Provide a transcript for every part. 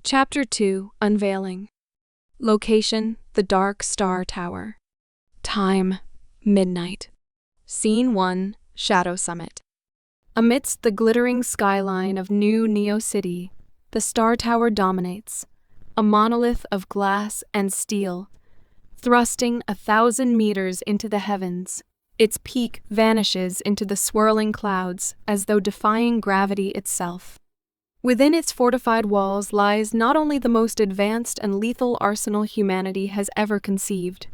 Chapter 2, Unveiling. Location, the Dark Star Tower. Time, midnight. Scene 1, Shadow Summit. Amidst the glittering skyline of New Neo City, the Star Tower dominates, a monolith of glass and steel, thrusting 1,000 meters into the heavens. Its peak vanishes into the swirling clouds as though defying gravity itself. Within its fortified walls lies not only the most advanced and lethal arsenal humanity has ever conceived,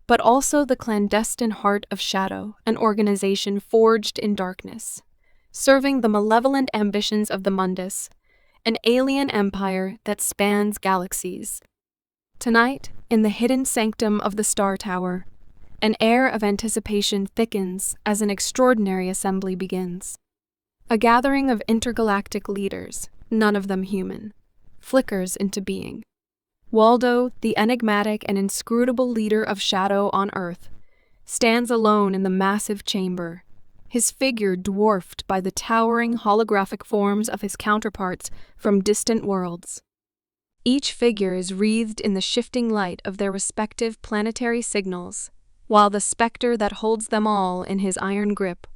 but also the clandestine heart of Shadow, an organization forged in darkness, serving the malevolent ambitions of the Mundus, an alien empire that spans galaxies. Tonight, in the hidden sanctum of the Star Tower, an air of anticipation thickens as an extraordinary assembly begins. A gathering of intergalactic leaders, none of them human, flickers into being. Waldo, the enigmatic and inscrutable leader of Shadow on Earth, stands alone in the massive chamber, his figure dwarfed by the towering holographic forms of his counterparts from distant worlds. Each figure is wreathed in the shifting light of their respective planetary signals, while the specter that holds them all in his iron grip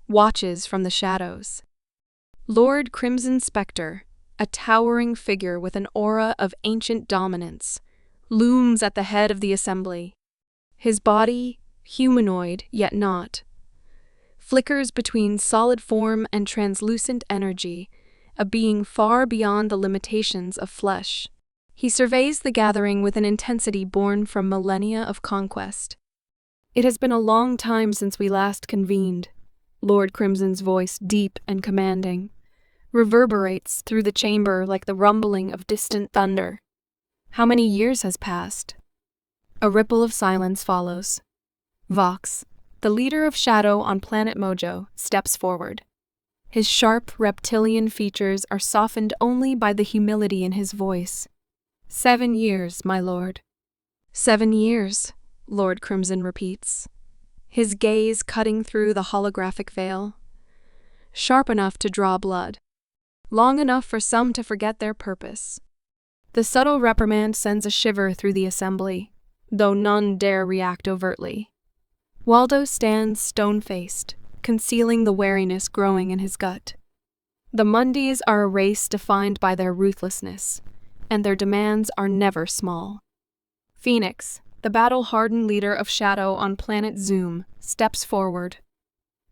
watches from the shadows. Lord Crimson Spectre, a towering figure with an aura of ancient dominance, looms at the head of the assembly. His body, humanoid yet not, flickers between solid form and translucent energy, a being far beyond the limitations of flesh. He surveys the gathering with an intensity born from millennia of conquest. "It has been a long time since we last convened," Lord Crimson's voice, deep and commanding, reverberates through the chamber like the rumbling of distant thunder. "How many years has passed?" A ripple of silence follows. Vox, the leader of Shadow on planet Mojo, steps forward. His sharp reptilian features are softened only by the humility in his voice. 7 years, my lord." 7 years, Lord Crimson repeats, his gaze cutting through the holographic veil. Sharp enough to draw blood. Long enough for some to forget their purpose. The subtle reprimand sends a shiver through the assembly, though none dare react overtly. Waldo stands stone-faced, concealing the wariness growing in his gut. The Mundis are a race defined by their ruthlessness, and their demands are never small. Phoenix, the battle-hardened leader of Shadow on planet Zoom, steps forward.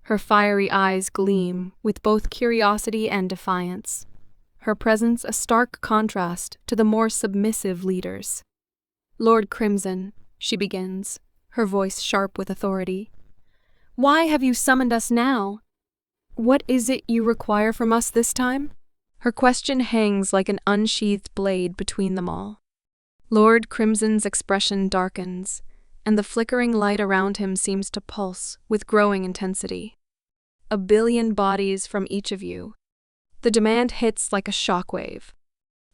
Her fiery eyes gleam with both curiosity and defiance, her presence a stark contrast to the more submissive leaders. "Lord Crimson," she begins, her voice sharp with authority, "why have you summoned us now? What is it you require from us this time?" Her question hangs like an unsheathed blade between them all. Lord Crimson's expression darkens, and the flickering light around him seems to pulse with growing intensity. 1 billion bodies from each of you. The demand hits like a shockwave.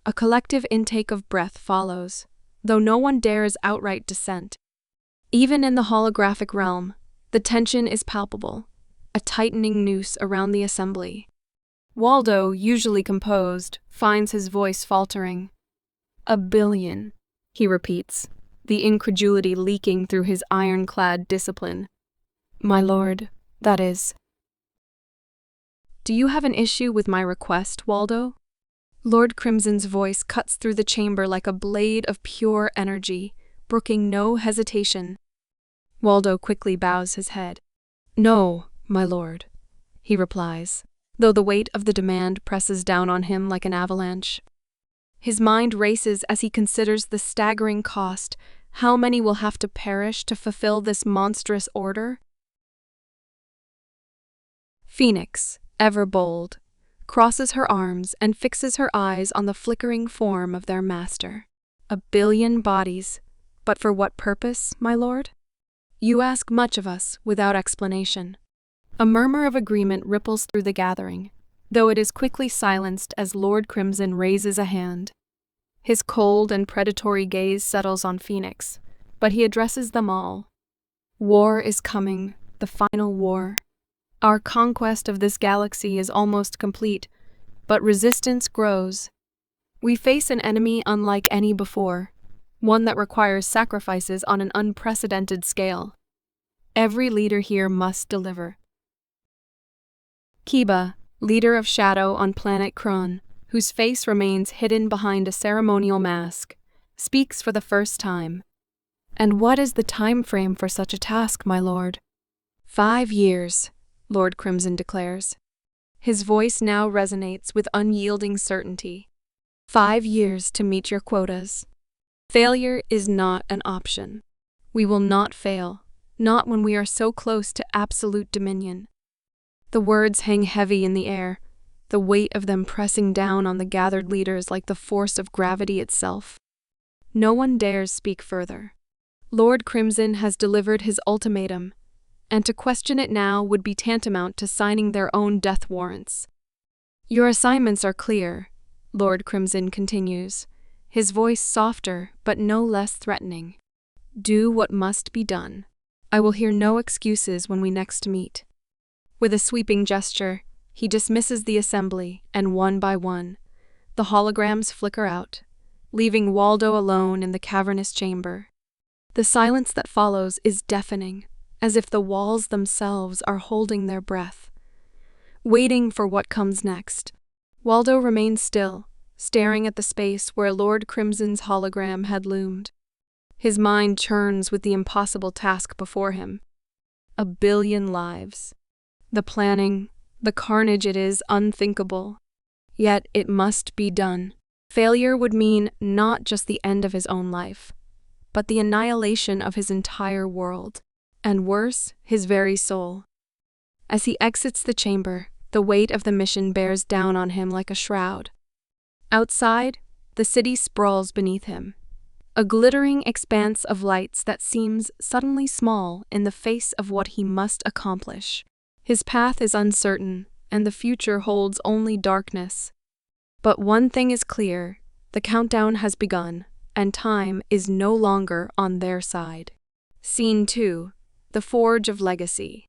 A collective intake of breath follows, though no one dares outright dissent. Even in the holographic realm, the tension is palpable, a tightening noose around the assembly. Waldo, usually composed, finds his voice faltering. 1 billion, he repeats, the incredulity leaking through his ironclad discipline. "My lord, that is." "Do you have an issue with my request, Waldo?" Lord Crimson's voice cuts through the chamber like a blade of pure energy, brooking no hesitation. Waldo quickly bows his head. "No, my lord," he replies, though the weight of the demand presses down on him like an avalanche. His mind races as he considers the staggering cost. How many will have to perish to fulfill this monstrous order? Phoenix, ever bold, crosses her arms and fixes her eyes on the flickering form of their master. 1 billion bodies, but for what purpose, my lord? You ask much of us without explanation. A murmur of agreement ripples through the gathering, though it is quickly silenced as Lord Crimson raises a hand. His cold and predatory gaze settles on Phoenix, but he addresses them all. "War is coming, the final war. Our conquest of this galaxy is almost complete, but resistance grows. We face an enemy unlike any before, one that requires sacrifices on an unprecedented scale. Every leader here must deliver. Kiba, leader of Shadow on planet Kron, whose face remains hidden behind a ceremonial mask, speaks for the first time. And what is the time frame for such a task, my lord? 5 years, Lord Crimson declares. His voice now resonates with unyielding certainty. 5 years to meet your quotas. Failure is not an option. We will not fail, not when we are so close to absolute dominion. The words hang heavy in the air, the weight of them pressing down on the gathered leaders like the force of gravity itself. No one dares speak further. Lord Crimson has delivered his ultimatum, and to question it now would be tantamount to signing their own death warrants. Your assignments are clear, Lord Crimson continues, his voice softer but no less threatening. Do what must be done. I will hear no excuses when we next meet. With a sweeping gesture, he dismisses the assembly, and one by one, the holograms flicker out, leaving Waldo alone in the cavernous chamber. The silence that follows is deafening, as if the walls themselves are holding their breath, waiting for what comes next. Waldo remains still, staring at the space where Lord Crimson's hologram had loomed. His mind churns with the impossible task before him. 1 billion lives. The planning, the carnage, it is unthinkable. Yet it must be done. Failure would mean not just the end of his own life, but the annihilation of his entire world, and worse, his very soul. As he exits the chamber, the weight of the mission bears down on him like a shroud. Outside, the city sprawls beneath him, a glittering expanse of lights that seems suddenly small in the face of what he must accomplish. His path is uncertain, and the future holds only darkness. But one thing is clear, the countdown has begun, and time is no longer on their side. Scene 2. The Forge of Legacy.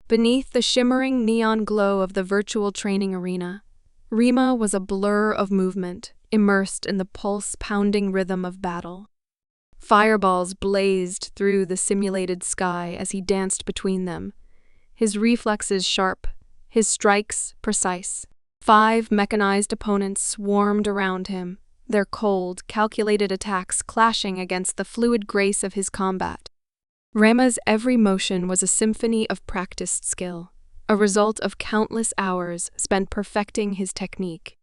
Beneath the shimmering neon glow of the virtual training arena, Rema was a blur of movement, immersed in the pulse-pounding rhythm of battle. Fireballs blazed through the simulated sky as he danced between them, his reflexes sharp, his strikes precise. 5 mechanized opponents swarmed around him, their cold, calculated attacks clashing against the fluid grace of his combat. Rema's every motion was a symphony of practiced skill, a result of countless hours spent perfecting his technique.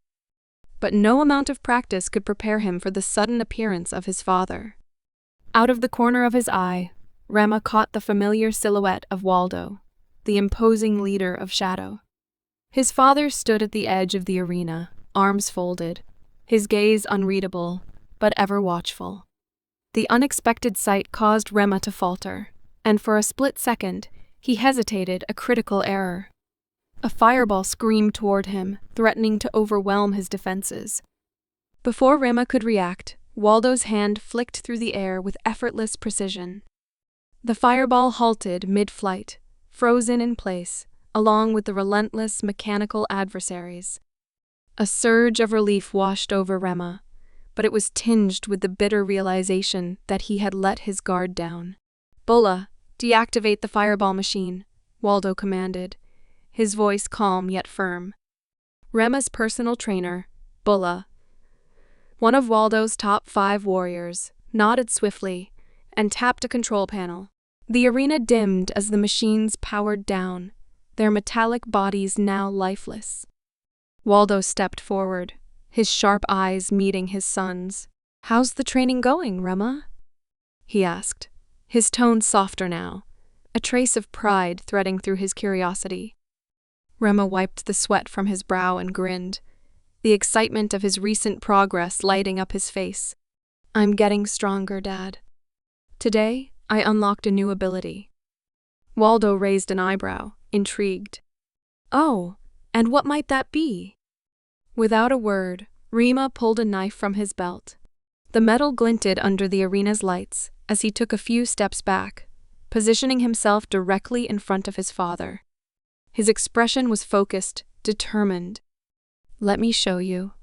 But no amount of practice could prepare him for the sudden appearance of his father. Out of the corner of his eye, Rema caught the familiar silhouette of Waldo, the imposing leader of Shadow. His father stood at the edge of the arena, arms folded, his gaze unreadable, but ever watchful. The unexpected sight caused Rema to falter, and for a split second, he hesitated, a critical error. A fireball screamed toward him, threatening to overwhelm his defenses. Before Rema could react, Waldo's hand flicked through the air with effortless precision. The fireball halted mid-flight, frozen in place, along with the relentless mechanical adversaries. A surge of relief washed over Rema, but it was tinged with the bitter realization that he had let his guard down. "Bulla, deactivate the fireball machine," Waldo commanded, his voice calm yet firm. Rema's personal trainer, Bulla, one of Waldo's top 5 warriors, nodded swiftly and tapped a control panel. The arena dimmed as the machines powered down, their metallic bodies now lifeless. Waldo stepped forward, his sharp eyes meeting his son's. "How's the training going, Rema?" he asked, his tone softer now, a trace of pride threading through his curiosity. Rema wiped the sweat from his brow and grinned, the excitement of his recent progress lighting up his face. "I'm getting stronger, Dad. Today, I unlocked a new ability." Waldo raised an eyebrow, intrigued. "Oh, and what might that be?" Without a word, Rema pulled a knife from his belt. The metal glinted under the arena's lights as he took a few steps back, positioning himself directly in front of his father. His expression was focused, determined. "Let me show you."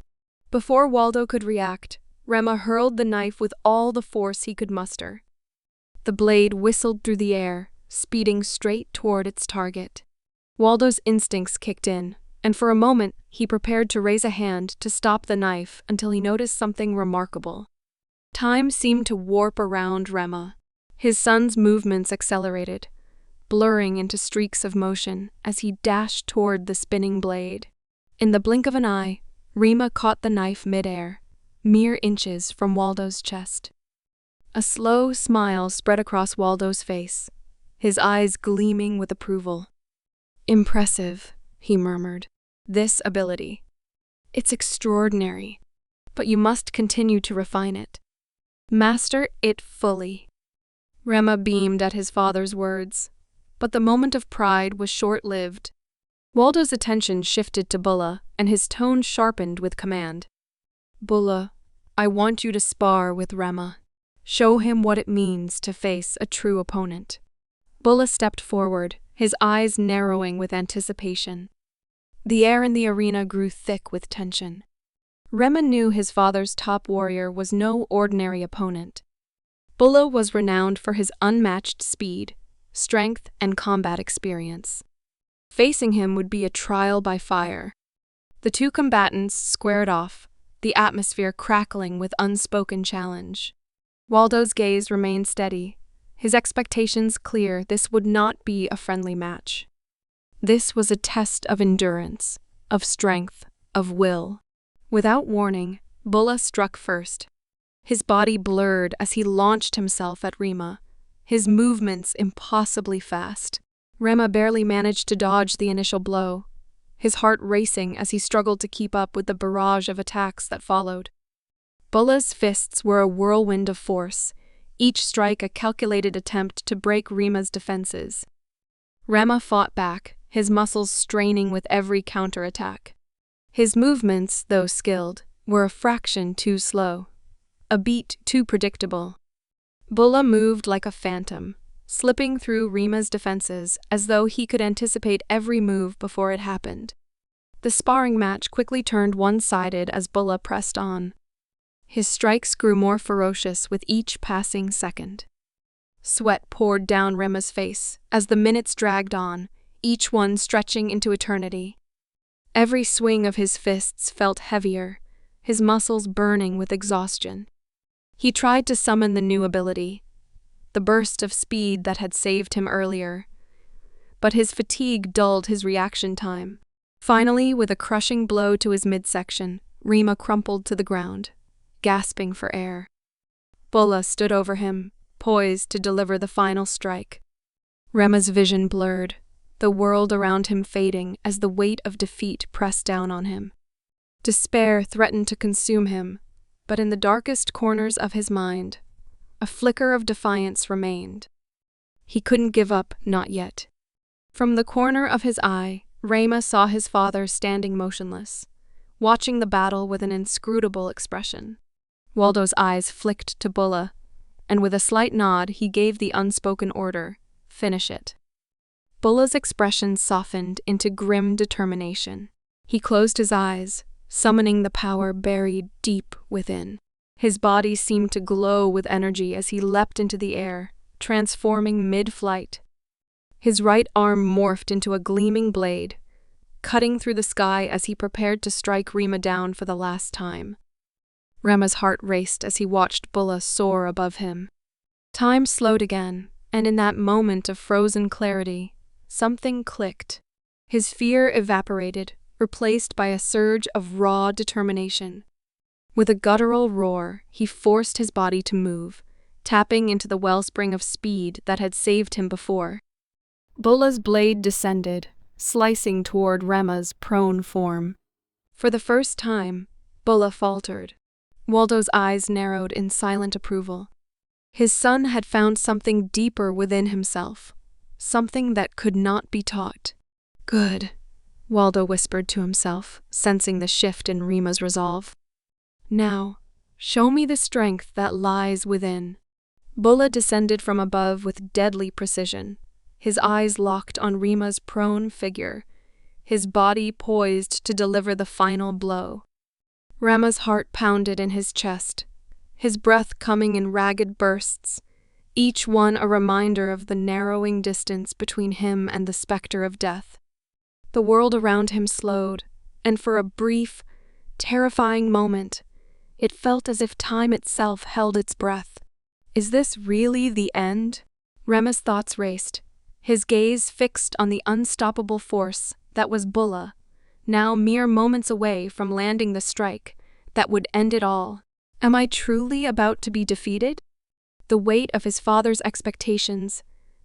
Before Waldo could react, Rema hurled the knife with all the force he could muster. The blade whistled through the air, speeding straight toward its target. Waldo's instincts kicked in, and for a moment he prepared to raise a hand to stop the knife until he noticed something remarkable. Time seemed to warp around Rema. His son's movements accelerated, blurring into streaks of motion as he dashed toward the spinning blade. In the blink of an eye, Rema caught the knife midair, mere inches from Waldo's chest. A slow smile spread across Waldo's face, his eyes gleaming with approval. "Impressive," he murmured. "This ability. It's extraordinary, but you must continue to refine it. Master it fully." Rema beamed at his father's words, but the moment of pride was short-lived. Waldo's attention shifted to Bulla, and his tone sharpened with command. "Bulla, I want you to spar with Rema. Show him what it means to face a true opponent." Bulla stepped forward, his eyes narrowing with anticipation. The air in the arena grew thick with tension. Rema knew his father's top warrior was no ordinary opponent. Bulla was renowned for his unmatched speed, strength, and combat experience. Facing him would be a trial by fire. The two combatants squared off, the atmosphere crackling with unspoken challenge. Waldo's gaze remained steady, his expectations clear. This would not be a friendly match. This was a test of endurance, of strength, of will. Without warning, Bulla struck first. His body blurred as he launched himself at Rema, his movements impossibly fast. Rema barely managed to dodge the initial blow, his heart racing as he struggled to keep up with the barrage of attacks that followed. Bulla's fists were a whirlwind of force, each strike a calculated attempt to break Rema's defenses. Rema fought back, his muscles straining with every counterattack. His movements, though skilled, were a fraction too slow, a beat too predictable. Bulla moved like a phantom, slipping through Rema's defenses as though he could anticipate every move before it happened. The sparring match quickly turned one-sided as Bulla pressed on. His strikes grew more ferocious with each passing second. Sweat poured down Rema's face as the minutes dragged on, each one stretching into eternity. Every swing of his fists felt heavier, his muscles burning with exhaustion. He tried to summon the new ability, the burst of speed that had saved him earlier, but his fatigue dulled his reaction time. Finally, with a crushing blow to his midsection, Rema crumpled to the ground, gasping for air. Bulla stood over him, poised to deliver the final strike. Rema's vision blurred, the world around him fading as the weight of defeat pressed down on him. Despair threatened to consume him, but in the darkest corners of his mind, a flicker of defiance remained. He couldn't give up, not yet. From the corner of his eye, Rema saw his father standing motionless, watching the battle with an inscrutable expression. Waldo's eyes flicked to Bulla, and with a slight nod he gave the unspoken order, "Finish it." Bulla's expression softened into grim determination. He closed his eyes, summoning the power buried deep within. His body seemed to glow with energy as he leapt into the air, transforming mid-flight. His right arm morphed into a gleaming blade, cutting through the sky as he prepared to strike Rema down for the last time. Rema's heart raced as he watched Bulla soar above him. Time slowed again, and in that moment of frozen clarity, something clicked. His fear evaporated, replaced by a surge of raw determination. With a guttural roar, he forced his body to move, tapping into the wellspring of speed that had saved him before. Bulla's blade descended, slicing toward Rema's prone form. For the first time, Bulla faltered. Waldo's eyes narrowed in silent approval. His son had found something deeper within himself, something that could not be taught. "Good," Waldo whispered to himself, sensing the shift in Rema's resolve. "Now, show me the strength that lies within." Bulla descended from above with deadly precision, his eyes locked on Rema's prone figure, his body poised to deliver the final blow. Rema's heart pounded in his chest, his breath coming in ragged bursts, each one a reminder of the narrowing distance between him and the specter of death. The world around him slowed, and for a brief, terrifying moment, it felt as if time itself held its breath. Is this really the end? Rema's thoughts raced, his gaze fixed on the unstoppable force that was Bulla, now mere moments away from landing the strike that would end it all. Am I truly about to be defeated? The weight of his father's expectations,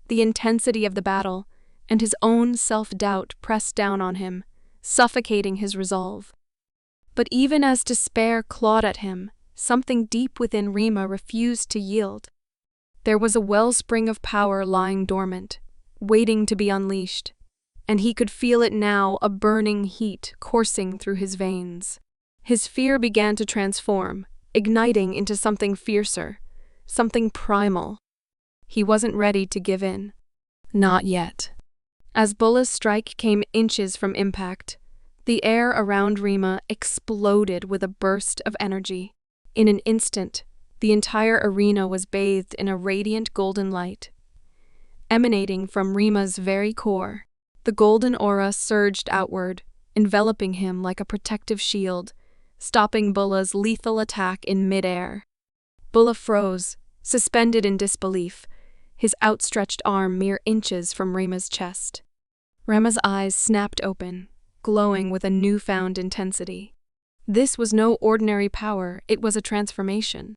the intensity of the battle, and his own self-doubt pressed down on him, suffocating his resolve. But even as despair clawed at him, something deep within Rema refused to yield. There was a wellspring of power lying dormant, waiting to be unleashed, and he could feel it now, a burning heat coursing through his veins. His fear began to transform, igniting into something fiercer, something primal. He wasn't ready to give in. Not yet. As Bulla's strike came inches from impact, the air around Rema exploded with a burst of energy. In an instant, the entire arena was bathed in a radiant golden light. Emanating from Rema's very core, the golden aura surged outward, enveloping him like a protective shield, stopping Bulla's lethal attack in midair. Bulla froze, suspended in disbelief, his outstretched arm mere inches from Rema's chest. Rema's eyes snapped open, glowing with a newfound intensity. This was no ordinary power, it was a transformation.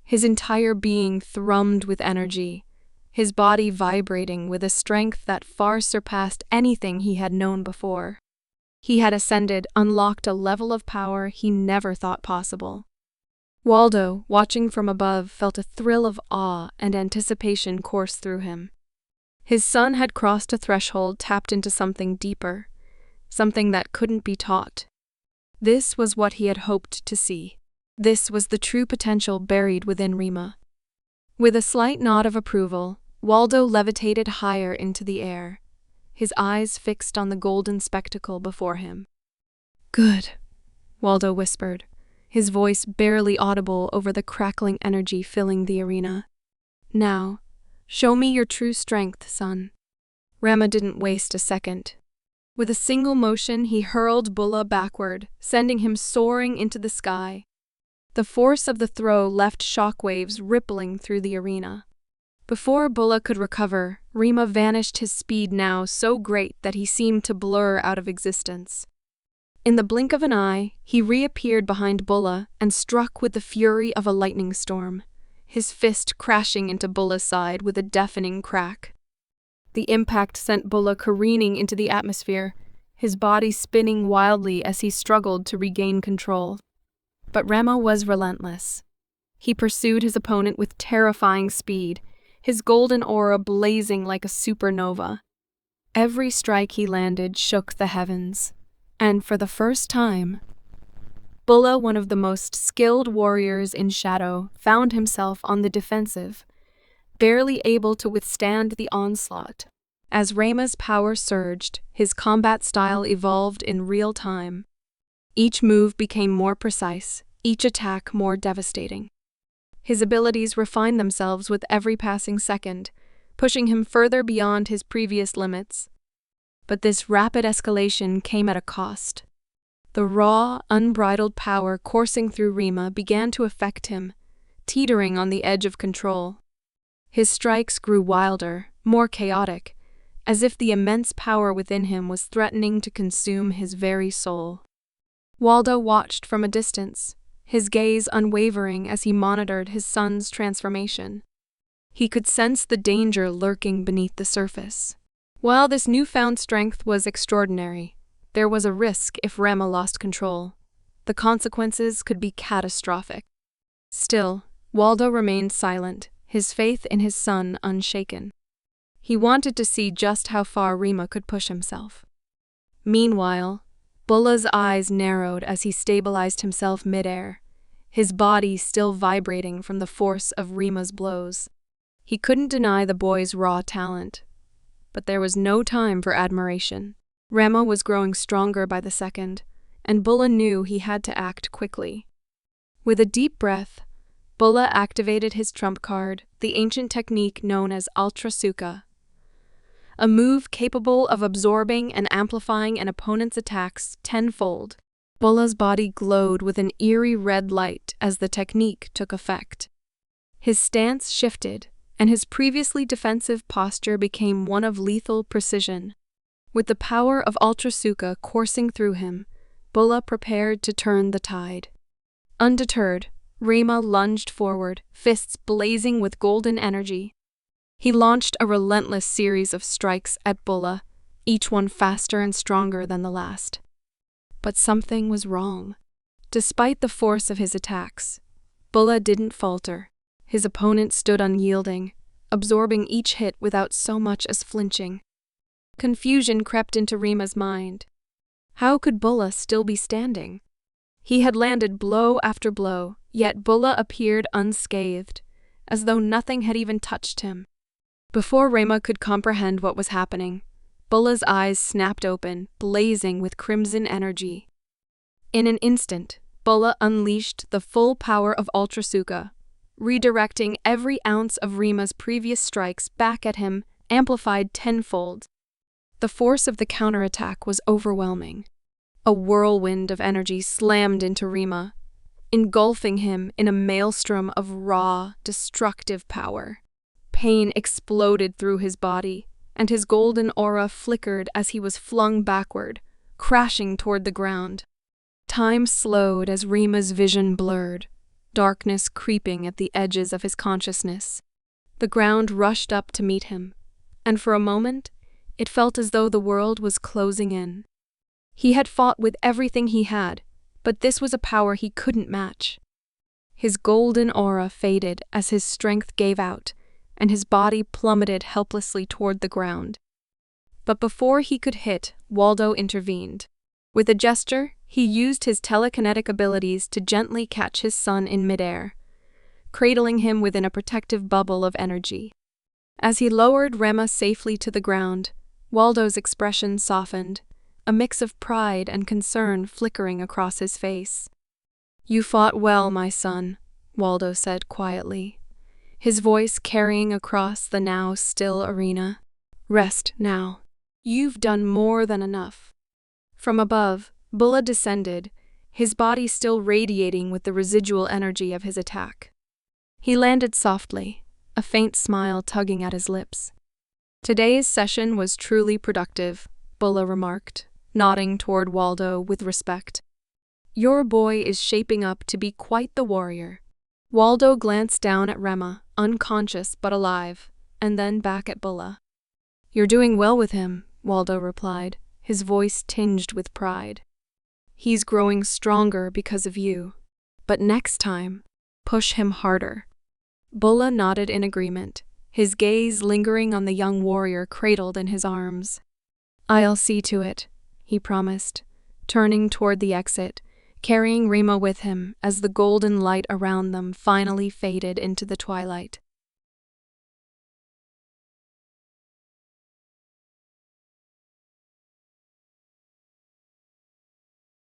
His entire being thrummed with energy, his body vibrating with a strength that far surpassed anything he had known before. He had ascended, unlocked a level of power he never thought possible. Waldo, watching from above, felt a thrill of awe and anticipation course through him. His son had crossed a threshold, tapped into something deeper, something that couldn't be taught. This was what he had hoped to see. This was the true potential buried within Rema. With a slight nod of approval, Waldo levitated higher into the air, his eyes fixed on the golden spectacle before him. "Good," Waldo whispered, his voice barely audible over the crackling energy filling the arena. "Now, show me your true strength, son." Rema didn't waste a second. With a single motion, he hurled Bulla backward, sending him soaring into the sky. The force of the throw left shockwaves rippling through the arena. Before Bulla could recover, Rema vanished, his speed now so great that he seemed to blur out of existence. In the blink of an eye, he reappeared behind Bulla and struck with the fury of a lightning storm, his fist crashing into Bulla's side with a deafening crack. The impact sent Bulla careening into the atmosphere, his body spinning wildly as he struggled to regain control. But Rema was relentless. He pursued his opponent with terrifying speed, his golden aura blazing like a supernova. Every strike he landed shook the heavens, and for the first time, Bulla, one of the most skilled warriors in Shadow, found himself on the defensive, barely able to withstand the onslaught. As Rema's power surged, his combat style evolved in real time. Each move became more precise, each attack more devastating. His abilities refined themselves with every passing second, pushing him further beyond his previous limits. But this rapid escalation came at a cost. The raw, unbridled power coursing through Rema began to affect him, teetering on the edge of control. His strikes grew wilder, more chaotic, as if the immense power within him was threatening to consume his very soul. Waldo watched from a distance, his gaze unwavering as he monitored his son's transformation. He could sense the danger lurking beneath the surface. While this newfound strength was extraordinary, there was a risk if Rema lost control. The consequences could be catastrophic. Still, Waldo remained silent, his faith in his son unshaken. He wanted to see just how far Rema could push himself. Meanwhile, Bulla's eyes narrowed as he stabilized himself midair, his body still vibrating from the force of Rema's blows. He couldn't deny the boy's raw talent, but there was no time for admiration. Rema was growing stronger by the second, and Bulla knew he had to act quickly. With a deep breath, Bulla activated his trump card, the ancient technique known as Ultra Suka, a move capable of absorbing and amplifying an opponent's attacks tenfold. Bulla's body glowed with an eerie red light as the technique took effect. His stance shifted, and his previously defensive posture became one of lethal precision. With the power of Ultra Suka coursing through him, Bulla prepared to turn the tide. Undeterred, Rema lunged forward, fists blazing with golden energy. He launched a relentless series of strikes at Bulla, each one faster and stronger than the last. But something was wrong. Despite the force of his attacks, Bulla didn't falter. His opponent stood unyielding, absorbing each hit without so much as flinching. Confusion crept into Rema's mind. How could Bulla still be standing? He had landed blow after blow, yet Bulla appeared unscathed, as though nothing had even touched him. Before Rema could comprehend what was happening, Bulla's eyes snapped open, blazing with crimson energy. In an instant, Bulla unleashed the full power of Ultra Suka, redirecting every ounce of Rema's previous strikes back at him, amplified tenfold. The force of the counterattack was overwhelming. A whirlwind of energy slammed into Rema, engulfing him in a maelstrom of raw, destructive power. Pain exploded through his body, and his golden aura flickered as he was flung backward, crashing toward the ground. Time slowed as Rema's vision blurred, darkness creeping at the edges of his consciousness. The ground rushed up to meet him, and for a moment, it felt as though the world was closing in. He had fought with everything he had, but this was a power he couldn't match. His golden aura faded as his strength gave out, and his body plummeted helplessly toward the ground. But before he could hit, Waldo intervened. With a gesture, he used his telekinetic abilities to gently catch his son in midair, cradling him within a protective bubble of energy. As he lowered Rema safely to the ground, Waldo's expression softened, a mix of pride and concern flickering across his face. "You fought well, my son," Waldo said quietly, his voice carrying across the now still arena. "Rest now. You've done more than enough." From above, Bulla descended, his body still radiating with the residual energy of his attack. He landed softly, a faint smile tugging at his lips. "Today's session was truly productive," Bulla remarked, nodding toward Waldo with respect. "Your boy is shaping up to be quite the warrior." Waldo glanced down at Rema, unconscious but alive, and then back at Bulla. "You're doing well with him," Waldo replied, his voice tinged with pride. "He's growing stronger because of you. But next time, push him harder." Bulla nodded in agreement, his gaze lingering on the young warrior cradled in his arms. "I'll see to it," he promised, turning toward the exit, carrying Rema with him as the golden light around them finally faded into the twilight.